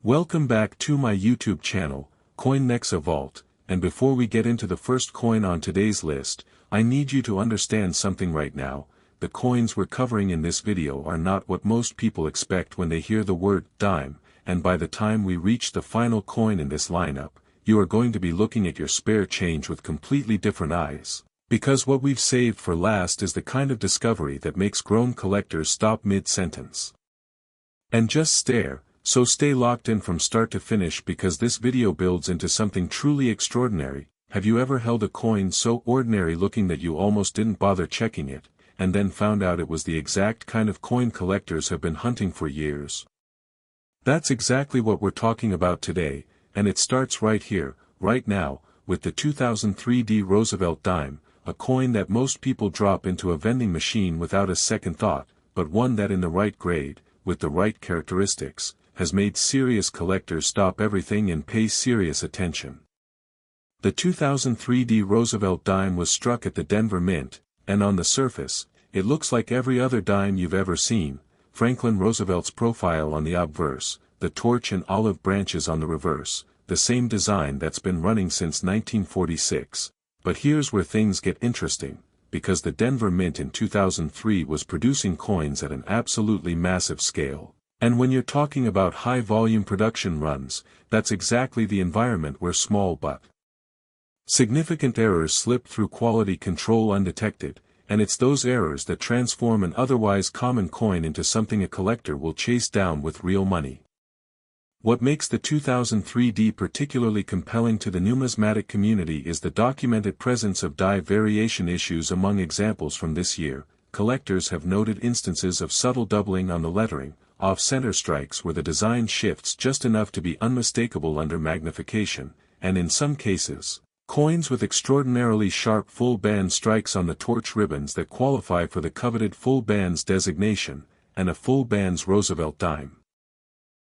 Welcome back to my YouTube channel, CoinNexa Vault, and before we get into the first coin on today's list, I need you to understand something right now. The coins we're covering in this video are not what most people expect when they hear the word dime, and by the time we reach the final coin in this lineup, you are going to be looking at your spare change with completely different eyes. Because what we've saved for last is the kind of discovery that makes grown collectors stop mid-sentence and just stare. So stay locked in from start to finish because this video builds into something truly extraordinary. Have you ever held a coin so ordinary looking that you almost didn't bother checking it, and then found out it was the exact kind of coin collectors have been hunting for years? That's exactly what we're talking about today, and it starts right here, right now, with the 2003 Roosevelt Dime, a coin that most people drop into a vending machine without a second thought, but one that in the right grade, with the right characteristics, has made serious collectors stop everything and pay serious attention. The 2003 Roosevelt dime was struck at the Denver Mint, and on the surface, it looks like every other dime you've ever seen: Franklin Roosevelt's profile on the obverse, the torch and olive branches on the reverse, the same design that's been running since 1946. But here's where things get interesting, because the Denver Mint in 2003 was producing coins at an absolutely massive scale. And when you're talking about high-volume production runs, that's exactly the environment where small but significant errors slip through quality control undetected, and it's those errors that transform an otherwise common coin into something a collector will chase down with real money. What makes the 2003 particularly compelling to the numismatic community is the documented presence of die variation issues among examples from this year. Collectors have noted instances of subtle doubling on the lettering, off-center strikes where the design shifts just enough to be unmistakable under magnification, and in some cases, coins with extraordinarily sharp full-band strikes on the torch ribbons that qualify for the coveted full bands designation, and a full bands Roosevelt dime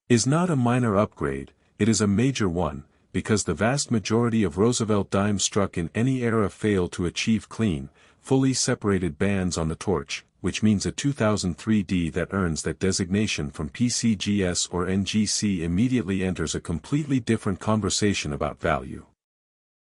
is not a minor upgrade, it is a major one, because the vast majority of Roosevelt dimes struck in any era fail to achieve clean, fully separated bands on the torch, which means a 2003 that earns that designation from PCGS or NGC immediately enters a completely different conversation about value.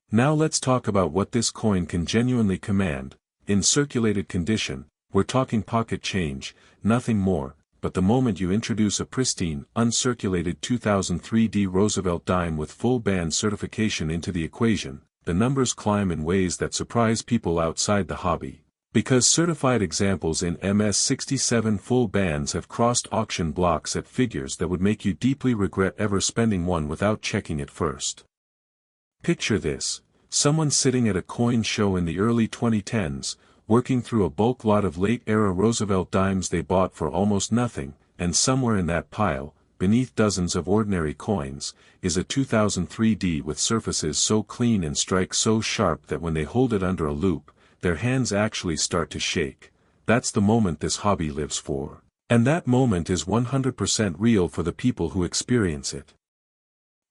Now let's talk about what this coin can genuinely command. In circulated condition, we're talking pocket change, nothing more, but the moment you introduce a pristine, uncirculated 2003 Roosevelt dime with full band certification into the equation, the numbers climb in ways that surprise people outside the hobby. Because certified examples in MS-67 full bands have crossed auction blocks at figures that would make you deeply regret ever spending one without checking it first. Picture this: someone sitting at a coin show in the early 2010s, working through a bulk lot of late-era Roosevelt dimes they bought for almost nothing, and somewhere in that pile, beneath dozens of ordinary coins, is a 2003 with surfaces so clean and strikes so sharp that when they hold it under a loupe, their hands actually start to shake. That's the moment this hobby lives for. And that moment is 100% real for the people who experience it.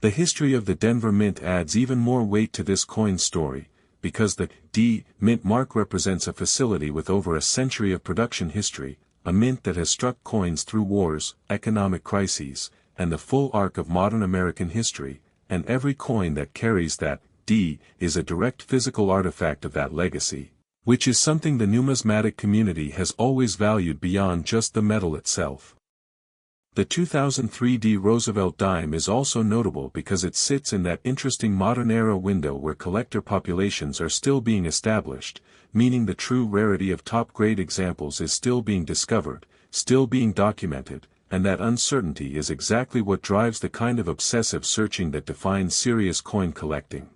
The history of the Denver Mint adds even more weight to this coin story, because the D Mint mark represents a facility with over a century of production history, a mint that has struck coins through wars, economic crises, and the full arc of modern American history, and every coin that carries that D is a direct physical artifact of that legacy, which is something the numismatic community has always valued beyond just the metal itself. The 2003 Roosevelt dime is also notable because it sits in that interesting modern-era window where collector populations are still being established, meaning the true rarity of top-grade examples is still being discovered, still being documented, and that uncertainty is exactly what drives the kind of obsessive searching that defines serious coin collecting.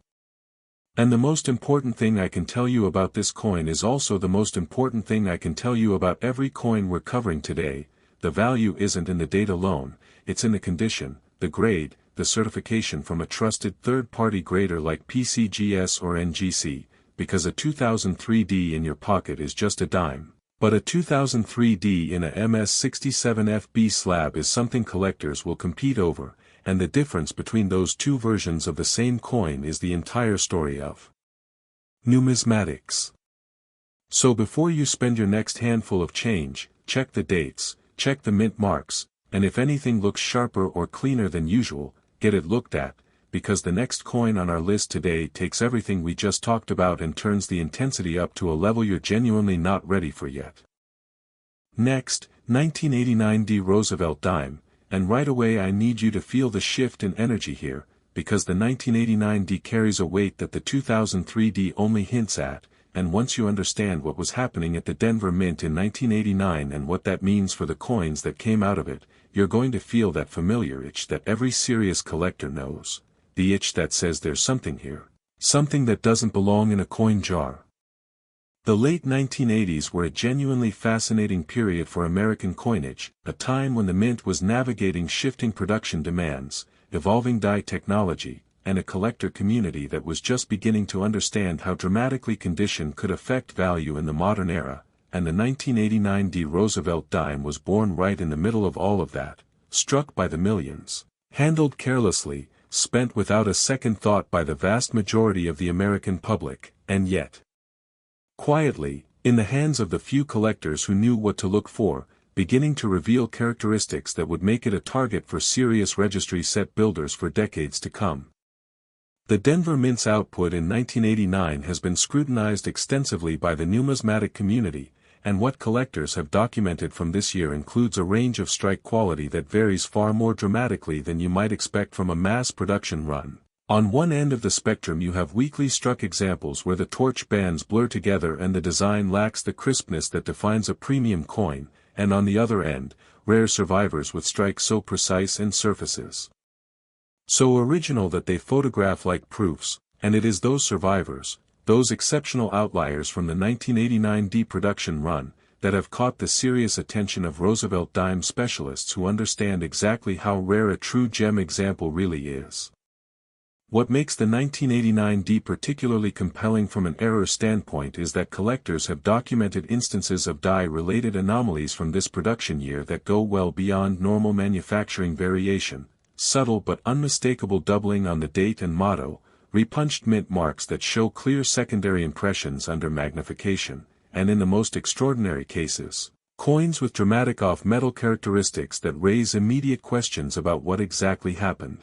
And the most important thing I can tell you about this coin is also the most important thing I can tell you about every coin we're covering today. The value isn't in the date alone, it's in the condition, the grade, the certification from a trusted third-party grader like PCGS or NGC, because a 2003 in your pocket is just a dime, but a 2003 in a MS-67 FB slab is something collectors will compete over, and the difference between those two versions of the same coin is the entire story of numismatics. So before you spend your next handful of change, check the dates, check the mint marks, and if anything looks sharper or cleaner than usual, get it looked at, because the next coin on our list today takes everything we just talked about and turns the intensity up to a level you're genuinely not ready for yet. Next, 1989 D Roosevelt Dime, and right away I need you to feel the shift in energy here, because the 1989 D carries a weight that the 2003 D only hints at, and once you understand what was happening at the Denver Mint in 1989 and what that means for the coins that came out of it, you're going to feel that familiar itch that every serious collector knows, the itch that says there's something here, something that doesn't belong in a coin jar. The late 1980s were a genuinely fascinating period for American coinage, a time when the mint was navigating shifting production demands, evolving die technology, and a collector community that was just beginning to understand how dramatically condition could affect value in the modern era, and the 1989 D Roosevelt Dime was born right in the middle of all of that, struck by the millions, handled carelessly, spent without a second thought by the vast majority of the American public, and yet, quietly, in the hands of the few collectors who knew what to look for, beginning to reveal characteristics that would make it a target for serious registry set builders for decades to come. The Denver Mint's output in 1989 has been scrutinized extensively by the numismatic community, and what collectors have documented from this year includes a range of strike quality that varies far more dramatically than you might expect from a mass production run. On one end of the spectrum you have weakly struck examples where the torch bands blur together and the design lacks the crispness that defines a premium coin, and on the other end, rare survivors with strikes so precise and surfaces so original that they photograph like proofs, and it is those survivors, those exceptional outliers from the 1989 D production run, that have caught the serious attention of Roosevelt Dime specialists who understand exactly how rare a true gem example really is. What makes the 1989 D particularly compelling from an error standpoint is that collectors have documented instances of die-related anomalies from this production year that go well beyond normal manufacturing variation, subtle but unmistakable doubling on the date and motto, repunched mint marks that show clear secondary impressions under magnification, and in the most extraordinary cases, coins with dramatic off-metal characteristics that raise immediate questions about what exactly happened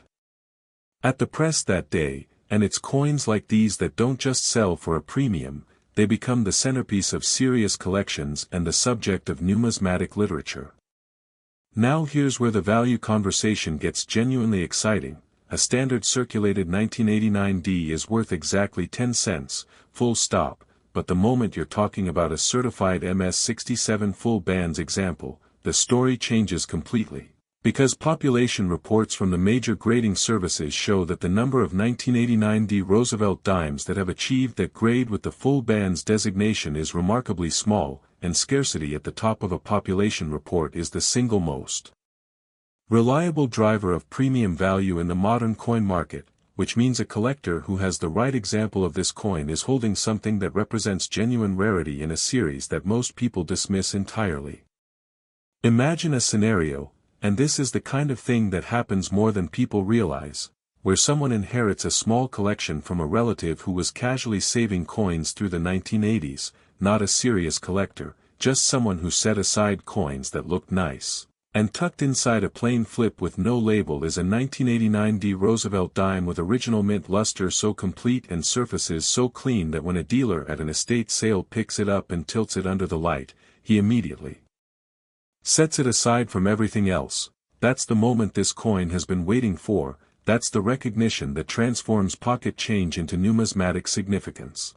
at the press that day, and it's coins like these that don't just sell for a premium, they become the centerpiece of serious collections and the subject of numismatic literature. Now here's where the value conversation gets genuinely exciting. A standard circulated 1989 D is worth exactly 10 cents, full stop, but the moment you're talking about a certified MS-67 full bands example, the story changes completely. Because population reports from the major grading services show that the number of 1989 D Roosevelt dimes that have achieved that grade with the full bands designation is remarkably small, and scarcity at the top of a population report is the single most reliable driver of premium value in the modern coin market, which means a collector who has the right example of this coin is holding something that represents genuine rarity in a series that most people dismiss entirely. Imagine a scenario, and this is the kind of thing that happens more than people realize, where someone inherits a small collection from a relative who was casually saving coins through the 1980s, not a serious collector, just someone who set aside coins that looked nice. And tucked inside a plain flip with no label is a 1989 D Roosevelt dime with original mint luster so complete and surfaces so clean that when a dealer at an estate sale picks it up and tilts it under the light, he immediately sets it aside from everything else. That's the moment this coin has been waiting for, that's the recognition that transforms pocket change into numismatic significance.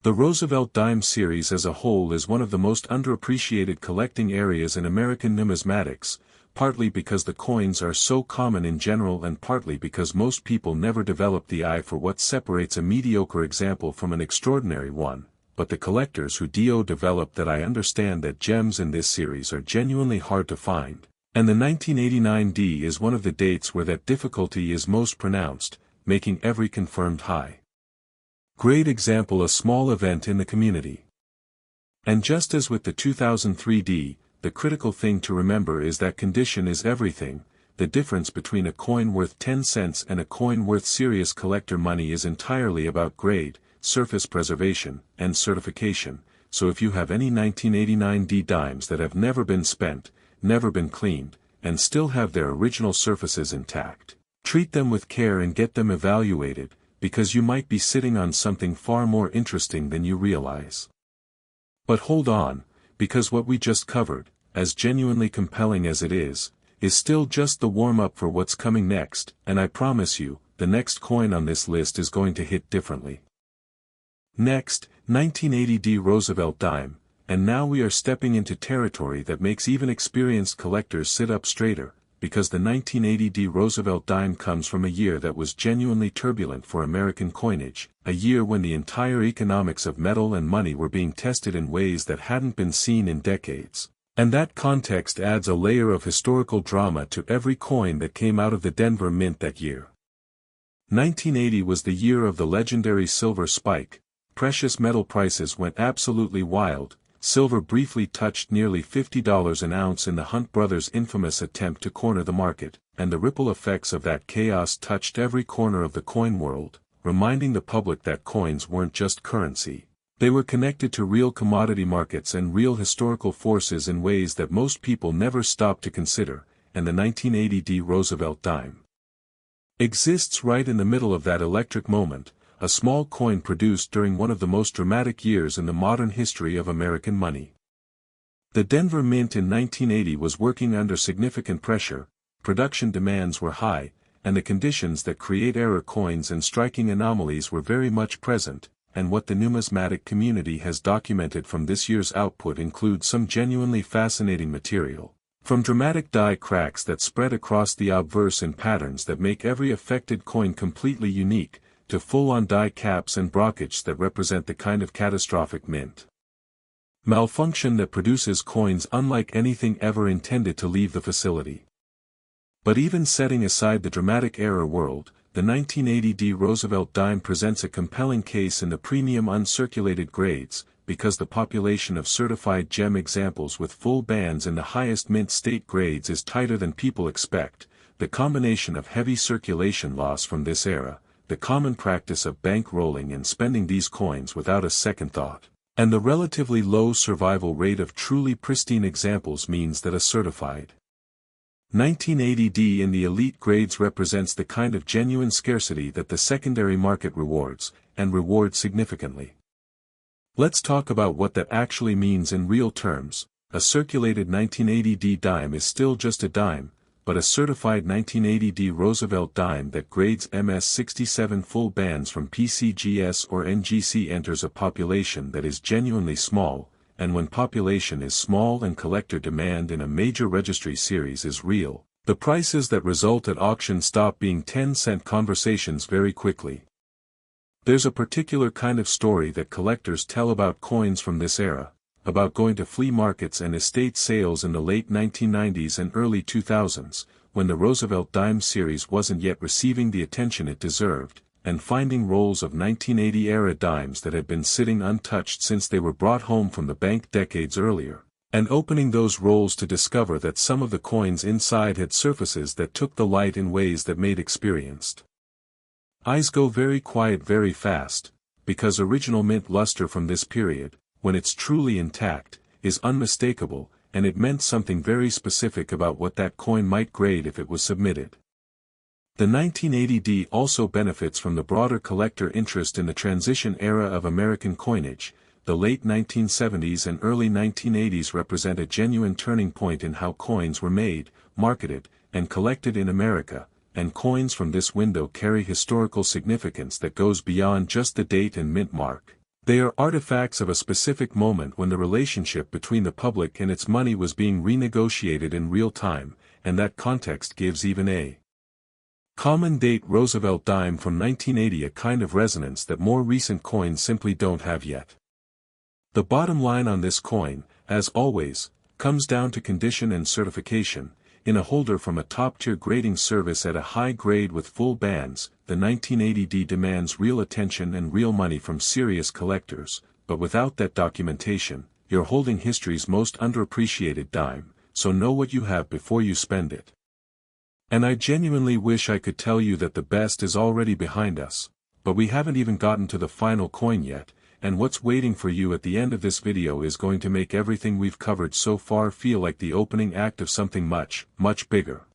The Roosevelt Dime series as a whole is one of the most underappreciated collecting areas in American numismatics, partly because the coins are so common in general and partly because most people never develop the eye for what separates a mediocre example from an extraordinary one, but the collectors who do develop that I understand that gems in this series are genuinely hard to find, and the 1989 D is one of the dates where that difficulty is most pronounced, making every confirmed high grade example a small event in the community. And just as with the 2003 D, the critical thing to remember is that condition is everything. The difference between a coin worth 10 cents and a coin worth serious collector money is entirely about grade, surface preservation, and certification. So if you have any 1989 D dimes that have never been spent, never been cleaned, and still have their original surfaces intact. Treat them with care and get them evaluated, because you might be sitting on something far more interesting than you realize. But hold on, because what we just covered, as genuinely compelling as it is still just the warm-up for what's coming next, and I promise you, the next coin on this list is going to hit differently. Next, 1980 Roosevelt Dime, and now we are stepping into territory that makes even experienced collectors sit up straighter, because the 1980 Roosevelt Dime comes from a year that was genuinely turbulent for American coinage, a year when the entire economics of metal and money were being tested in ways that hadn't been seen in decades. And that context adds a layer of historical drama to every coin that came out of the Denver Mint that year. 1980 was the year of the legendary silver spike. Precious metal prices went absolutely wild. Silver briefly touched nearly $50 an ounce in the Hunt brothers' infamous attempt to corner the market, and the ripple effects of that chaos touched every corner of the coin world, reminding the public that coins weren't just currency. They were connected to real commodity markets and real historical forces in ways that most people never stopped to consider, and the 1980 Roosevelt Dime exists right in the middle of that electric moment, a small coin produced during one of the most dramatic years in the modern history of American money. The Denver Mint in 1980 was working under significant pressure, production demands were high, and the conditions that create error coins and striking anomalies were very much present, and what the numismatic community has documented from this year's output includes some genuinely fascinating material. From dramatic die cracks that spread across the obverse in patterns that make every affected coin completely unique, to full-on die caps and brockage that represent the kind of catastrophic mint malfunction that produces coins unlike anything ever intended to leave the facility. But even setting aside the dramatic error world, the 1980 Roosevelt Dime presents a compelling case in the premium uncirculated grades, because the population of certified gem examples with full bands in the highest mint state grades is tighter than people expect. The combination of heavy circulation loss from this era, the common practice of bank rolling and spending these coins without a second thought, and the relatively low survival rate of truly pristine examples means that a certified 1980 in the elite grades represents the kind of genuine scarcity that the secondary market rewards, and rewards significantly. Let's talk about what that actually means in real terms. A circulated 1980 dime is still just a dime, but a certified 1980 Roosevelt Dime that grades MS67 full bands from PCGS or NGC enters a population that is genuinely small, and when population is small and collector demand in a major registry series is real, the prices that result at auction stop being 10-cent conversations very quickly. There's a particular kind of story that collectors tell about coins from this era, about going to flea markets and estate sales in the late 1990s and early 2000s, when the Roosevelt Dime series wasn't yet receiving the attention it deserved, and finding rolls of 1980-era dimes that had been sitting untouched since they were brought home from the bank decades earlier, and opening those rolls to discover that some of the coins inside had surfaces that took the light in ways that made experienced eyes go very quiet very fast, because original mint luster from this period, when it's truly intact, is unmistakable, and it meant something very specific about what that coin might grade if it was submitted. The 1980D also benefits from the broader collector interest in the transition era of American coinage. The late 1970s and early 1980s represent a genuine turning point in how coins were made, marketed, and collected in America, and coins from this window carry historical significance that goes beyond just the date and mint mark. They are artifacts of a specific moment when the relationship between the public and its money was being renegotiated in real time, and that context gives even a common date Roosevelt Dime from 1980 a kind of resonance that more recent coins simply don't have yet. The bottom line on this coin, as always, comes down to condition and certification. In a holder from a top-tier grading service at a high grade with full bands, the 1980D demands real attention and real money from serious collectors, but without that documentation, you're holding history's most underappreciated dime, so know what you have before you spend it. And I genuinely wish I could tell you that the best is already behind us, but we haven't even gotten to the final coin yet, and what's waiting for you at the end of this video is going to make everything we've covered so far feel like the opening act of something much, much bigger.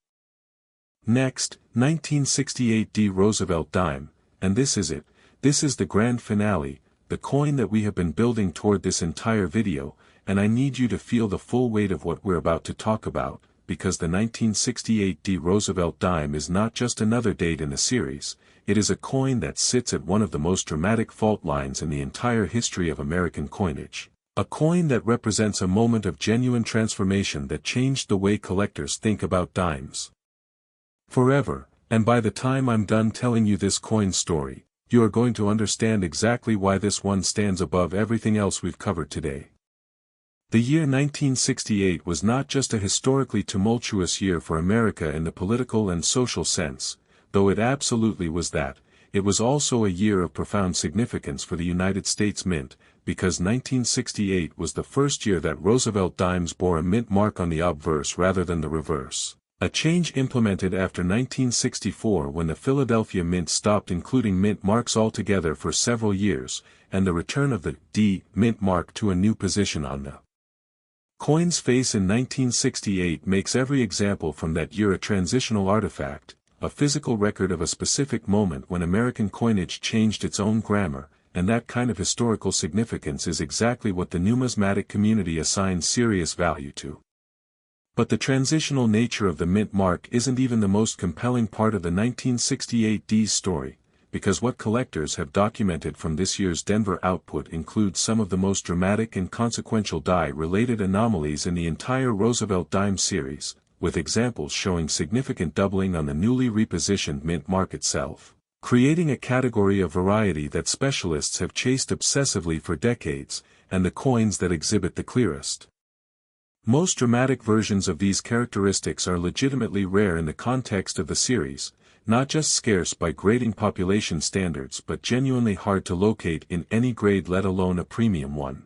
Next, 1968 D Roosevelt Dime, and this is it. This is the grand finale, the coin that we have been building toward this entire video, and I need you to feel the full weight of what we're about to talk about, because the 1968 D Roosevelt Dime is not just another date in the series, it is a coin that sits at one of the most dramatic fault lines in the entire history of American coinage. A coin that represents a moment of genuine transformation that changed the way collectors think about dimes forever, and by the time I'm done telling you this coin story, you are going to understand exactly why this one stands above everything else we've covered today. The year 1968 was not just a historically tumultuous year for America in the political and social sense, though it absolutely was that. It was also a year of profound significance for the United States Mint, because 1968 was the first year that Roosevelt dimes bore a mint mark on the obverse rather than the reverse. A change implemented after 1964 when the Philadelphia Mint stopped including mint marks altogether for several years, and the return of the D mint mark to a new position on the coin's face in 1968 makes every example from that year a transitional artifact, a physical record of a specific moment when American coinage changed its own grammar, and that kind of historical significance is exactly what the numismatic community assigns serious value to. But the transitional nature of the mint mark isn't even the most compelling part of the 1968 D's story, because what collectors have documented from this year's Denver output includes some of the most dramatic and consequential die-related anomalies in the entire Roosevelt dime series, with examples showing significant doubling on the newly repositioned mint mark itself, creating a category of variety that specialists have chased obsessively for decades, and the coins that exhibit the clearest, most dramatic versions of these characteristics are legitimately rare in the context of the series, not just scarce by grading population standards but genuinely hard to locate in any grade, let alone a premium one.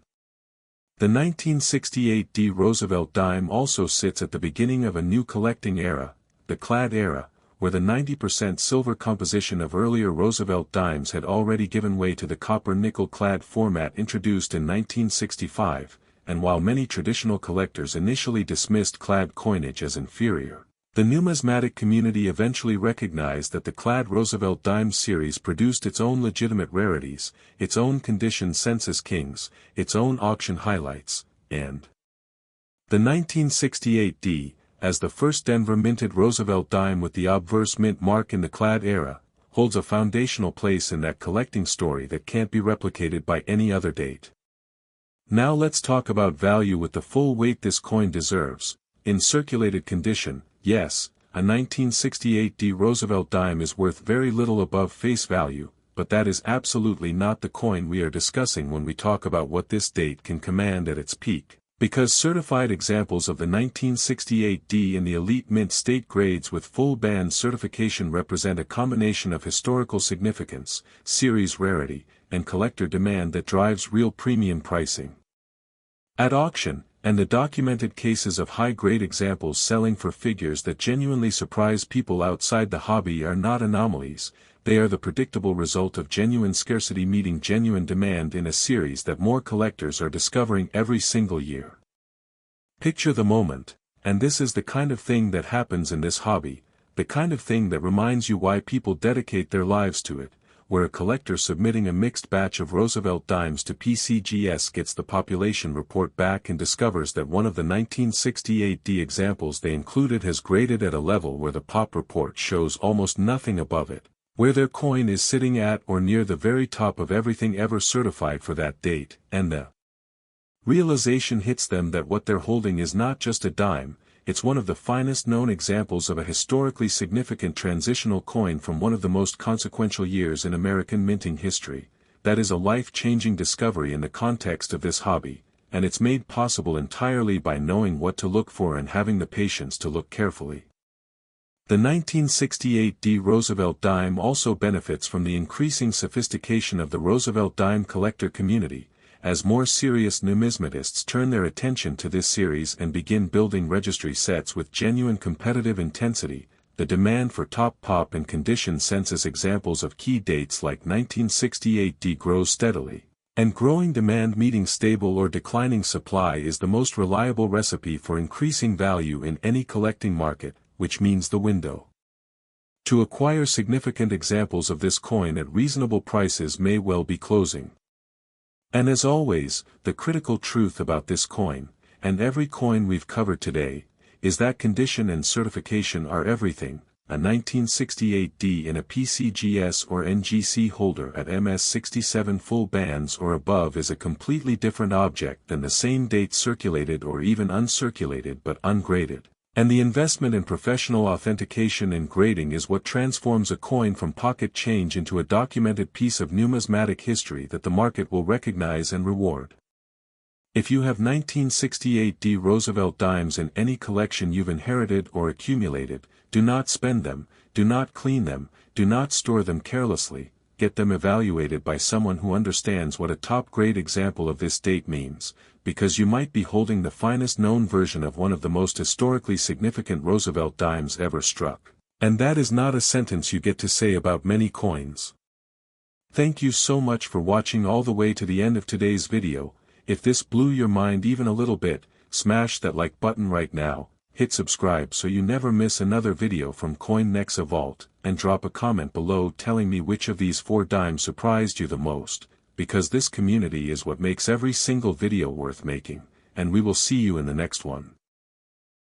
The 1968 D Roosevelt dime also sits at the beginning of a new collecting era, the clad era, where the 90% silver composition of earlier Roosevelt dimes had already given way to the copper-nickel clad format introduced in 1965, and while many traditional collectors initially dismissed clad coinage as inferior, the numismatic community eventually recognized that the clad Roosevelt dime series produced its own legitimate rarities, its own condition census kings, its own auction highlights, and the 1968 D, as the first Denver minted Roosevelt dime with the obverse mint mark in the clad era, holds a foundational place in that collecting story that can't be replicated by any other date. Now let's talk about value with the full weight this coin deserves. In circulated condition, yes, a 1968 D Roosevelt dime is worth very little above face value, but that is absolutely not the coin we are discussing when we talk about what this date can command at its peak, because certified examples of the 1968 D in the elite mint state grades with full band certification represent a combination of historical significance, series rarity, and collector demand that drives real premium pricing at auction, and the documented cases of high-grade examples selling for figures that genuinely surprise people outside the hobby are not anomalies, they are the predictable result of genuine scarcity meeting genuine demand in a series that more collectors are discovering every single year. Picture the moment, and this is the kind of thing that happens in this hobby, the kind of thing that reminds you why people dedicate their lives to it, where a collector submitting a mixed batch of Roosevelt dimes to PCGS gets the population report back and discovers that one of the 1968 D examples they included has graded at a level where the pop report shows almost nothing above it, where their coin is sitting at or near the very top of everything ever certified for that date, and the realization hits them that what they're holding is not just a dime, it's one of the finest known examples of a historically significant transitional coin from one of the most consequential years in American minting history. That is a life-changing discovery in the context of this hobby, and it's made possible entirely by knowing what to look for and having the patience to look carefully. The 1968 D Roosevelt dime also benefits from the increasing sophistication of the Roosevelt dime collector community, as more serious numismatists turn their attention to this series and begin building registry sets with genuine competitive intensity. The demand for top pop and condition census examples of key dates like 1968 D grows steadily, And growing demand meeting stable or declining supply is the most reliable recipe for increasing value in any collecting market, which means the window. To acquire significant examples of this coin at reasonable prices may well be closing. And as always, the critical truth about this coin, and every coin we've covered today, is that condition and certification are everything. A 1968D in a PCGS or NGC holder at MS67 full bands or above is a completely different object than the same date circulated or even uncirculated but ungraded. And the investment in professional authentication and grading is what transforms a coin from pocket change into a documented piece of numismatic history that the market will recognize and reward. If you have 1968D Roosevelt Dimes in any collection you've inherited or accumulated, do not spend them, do not clean them, do not store them carelessly, get them evaluated by someone who understands what a top-grade example of this date means, because you might be holding the finest known version of one of the most historically significant Roosevelt dimes ever struck. And that is not a sentence you get to say about many coins. Thank you so much for watching all the way to the end of today's video. If this blew your mind even a little bit, smash that like button right now, hit subscribe so you never miss another video from CoinNexa Vault, and drop a comment below telling me which of these 4 dimes surprised you the most, because this community is what makes every single video worth making, and we will see you in the next one.